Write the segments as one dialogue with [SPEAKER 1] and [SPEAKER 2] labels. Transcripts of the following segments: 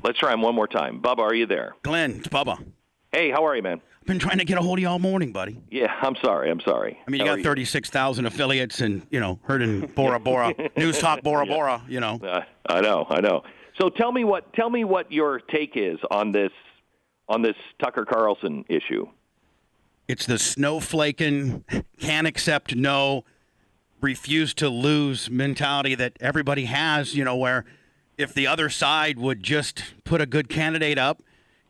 [SPEAKER 1] Let's try him one more time. Bubba, are you there?
[SPEAKER 2] Glenn, it's Bubba.
[SPEAKER 1] Hey, how are you, man?
[SPEAKER 2] I've been trying to get a hold of you all morning, buddy.
[SPEAKER 1] Yeah, I'm sorry.
[SPEAKER 2] I mean, you got 36,000 affiliates and, heard in Bora Bora, News Talk Bora Bora,
[SPEAKER 1] I know. So tell me what your take is on this Tucker Carlson issue.
[SPEAKER 2] It's the snowflaking, can't accept no, refuse to lose mentality that everybody has, where if the other side would just put a good candidate up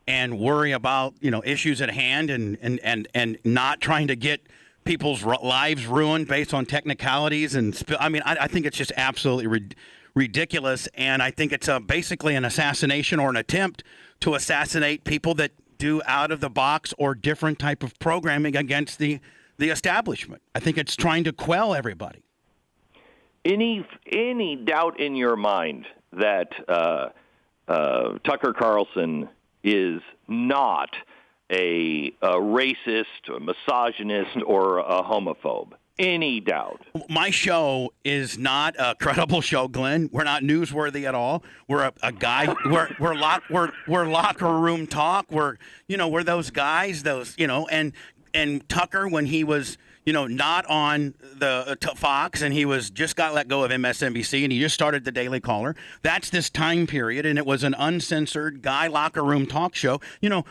[SPEAKER 2] and worry about, issues at hand and not trying to get people's lives ruined based on technicalities. I think it's just absolutely ridiculous. And I think it's basically an assassination or an attempt to assassinate people that do out of the box or different type of programming against the establishment. I think it's trying to quell everybody.
[SPEAKER 1] Any doubt in your mind that Tucker Carlson is not a racist, a misogynist, or a homophobe? Any doubt?
[SPEAKER 2] My show is not a credible show, Glenn. We're not newsworthy at all. We're a guy. We're locker room talk. We're those guys. And Tucker, when he was not on the Fox, and he just got let go of MSNBC, and he just started the Daily Caller. That's this time period, and it was an uncensored guy locker room talk show.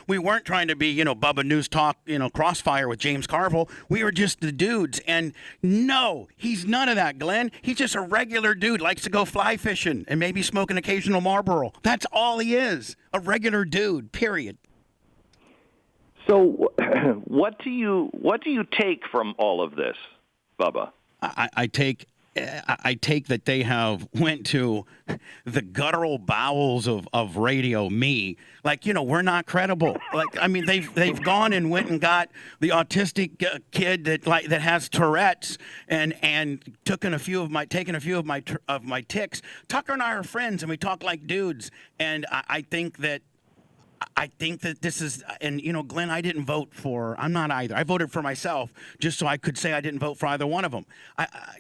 [SPEAKER 2] We weren't trying to be, Bubba News Talk, Crossfire with James Carville. We were just the dudes, and no, he's none of that, Glenn. He's just a regular dude, likes to go fly fishing and maybe smoke an occasional Marlboro. That's all he is, a regular dude, period.
[SPEAKER 1] So, what do you take from all of this, Bubba?
[SPEAKER 2] I take that they have went to the guttural bowels of radio. Me, we're not credible. They've gone and went and got the autistic kid that has Tourette's and taken a few of my tics. Tucker and I are friends, and we talk like dudes. And I think that this is, and Glenn, I didn't vote for. I'm not either. I voted for myself just so I could say I didn't vote for either one of them.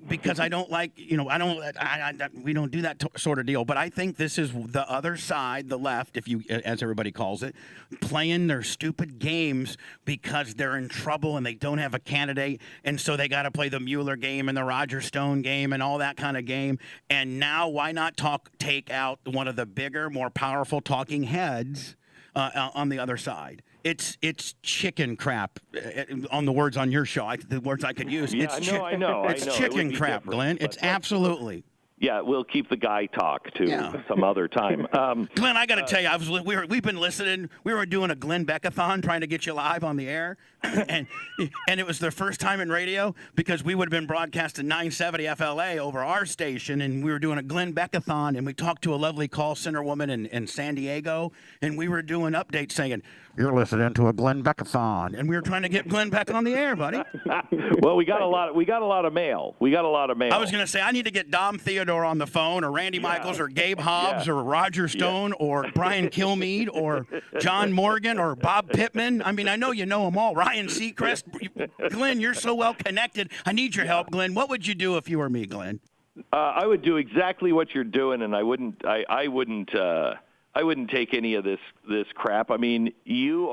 [SPEAKER 2] Because I don't like, we don't do that sort of deal. But I think this is the other side, the left, as everybody calls it, playing their stupid games because they're in trouble and they don't have a candidate, and so they got to play the Mueller game and the Roger Stone game and all that kind of game. And now, why not take out one of the bigger, more powerful talking heads? On the other side, it's chicken crap. On the words on your show, the words I could use.
[SPEAKER 1] Yeah, I know.
[SPEAKER 2] It's chicken crap, Glenn. It's absolutely.
[SPEAKER 1] Yeah, we'll keep the guy talk to some other time.
[SPEAKER 2] Glenn, I got to tell you, we've been listening. We were doing a Glenn Beck-a-thon trying to get you live on the air, and it was the first time in radio because we would have been broadcasting 970 FLA over our station, and we were doing a Glenn Beck-a-thon, and we talked to a lovely call center woman in San Diego, and we were doing updates saying, "You're listening to a Glenn Beck-a-thon," and we were trying to get Glenn Beck on the air, buddy.
[SPEAKER 1] Well, we got a lot of mail. I
[SPEAKER 2] was going to say I need to get Dom Theodore on the phone, or Randy Michaels, or Gabe Hobbs, or Roger Stone, or Brian Kilmeade, or John Morgan, or Bob Pittman. I mean, I know you know them all. Ryan Seacrest. Glenn, you're so well connected. I need your help, Glenn. What would you do if you were me, Glenn?
[SPEAKER 1] I would do exactly what you're doing, and I wouldn't take any of this crap. I mean, you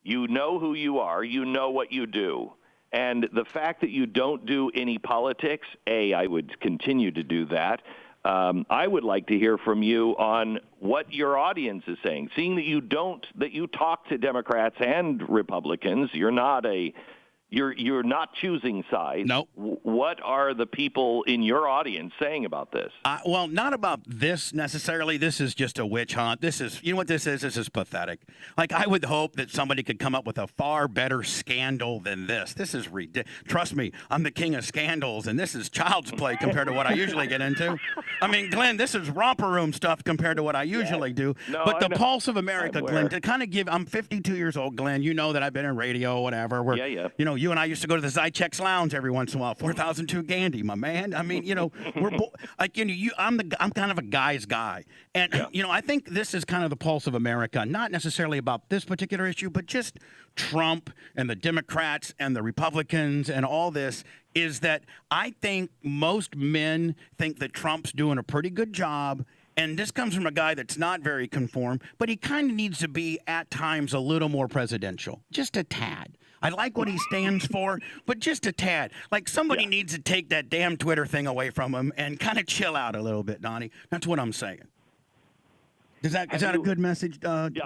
[SPEAKER 1] know who you are. You know what you do. And the fact that you don't do any politics, I would continue to do that. I would like to hear from you on what your audience is saying. Seeing that you talk to Democrats and Republicans, you're not choosing sides.
[SPEAKER 2] Nope.
[SPEAKER 1] What are the people in your audience saying about this?
[SPEAKER 2] Well, not about this necessarily. This is just a witch hunt. This is, you know what this is? This is pathetic. I would hope that somebody could come up with a far better scandal than this. This is ridiculous. Trust me, I'm the king of scandals, and this is child's play compared to what I usually get into. I mean, Glenn, this is romper room stuff compared to what I usually do.
[SPEAKER 1] No,
[SPEAKER 2] but the pulse of America, Glenn, to kind of I'm 52 years old, Glenn. You know that I've been in radio, whatever. You and I used to go to the Zychek's Lounge every once in a while. 4002 Gandy, my man. I mean, I'm kind of a guy's guy, and I think this is kind of the pulse of America. Not necessarily about this particular issue, but just Trump and the Democrats and the Republicans and all this. Is that I think most men think that Trump's doing a pretty good job. And this comes from a guy that's not very conform, but he kind of needs to be at times a little more presidential, just a tad. I like what he stands for, but just a tad. Like somebody needs to take that damn Twitter thing away from him and kind of chill out a little bit, Donnie. That's what I'm saying. Is that a good message, Glenn?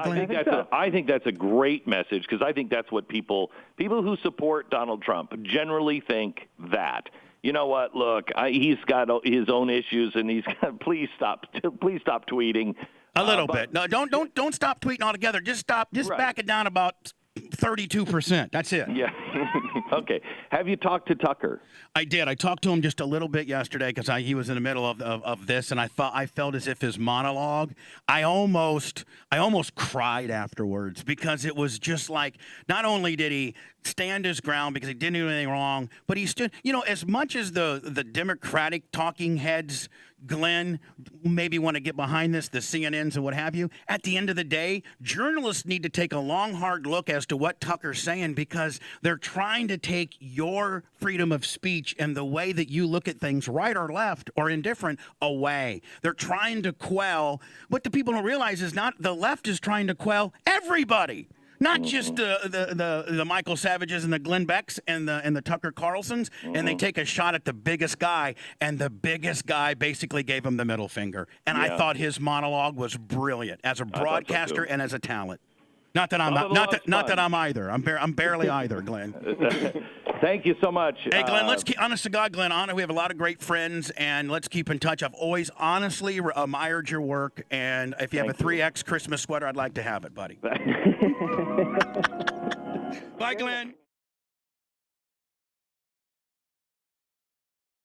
[SPEAKER 1] I think that's a great message because I think that's what people who support Donald Trump generally think that. You know what? Look, he's got his own issues, and he's got. Please stop tweeting.
[SPEAKER 2] A little bit. No, don't stop tweeting altogether. Just stop. Just back it down about 32%. That's it.
[SPEAKER 1] Yeah. Okay. Have you talked to Tucker?
[SPEAKER 2] I did. I talked to him just a little bit yesterday because he was in the middle of this, and I felt as if his monologue. I almost cried afterwards because it was just like not only did he stand his ground because he didn't do anything wrong, but he stood. You know, as much as the Democratic talking heads, Glenn, maybe want to get behind this, the CNNs and what have you. At the end of the day, journalists need to take a long, hard look as to what Tucker's saying because they're trying to take your freedom of speech and the way that you look at things, right or left or indifferent, away. They're trying to quell. What the people don't realize is not the left is trying to quell everybody. Not just the Michael Savages and the Glenn Becks and the Tucker Carlsons, and they take a shot at the biggest guy, and the biggest guy basically gave him the middle finger. And I thought his monologue was brilliant as a broadcaster and as a talent. Not that I'm not that I'm either. I'm barely either, Glenn.
[SPEAKER 1] Thank you so much.
[SPEAKER 2] Hey, Glenn, let's keep honest to God, Glenn. We have a lot of great friends, and let's keep in touch. I've always honestly admired your work, and if you have a 3X Christmas sweater, I'd like to have it, buddy. Bye, Glenn.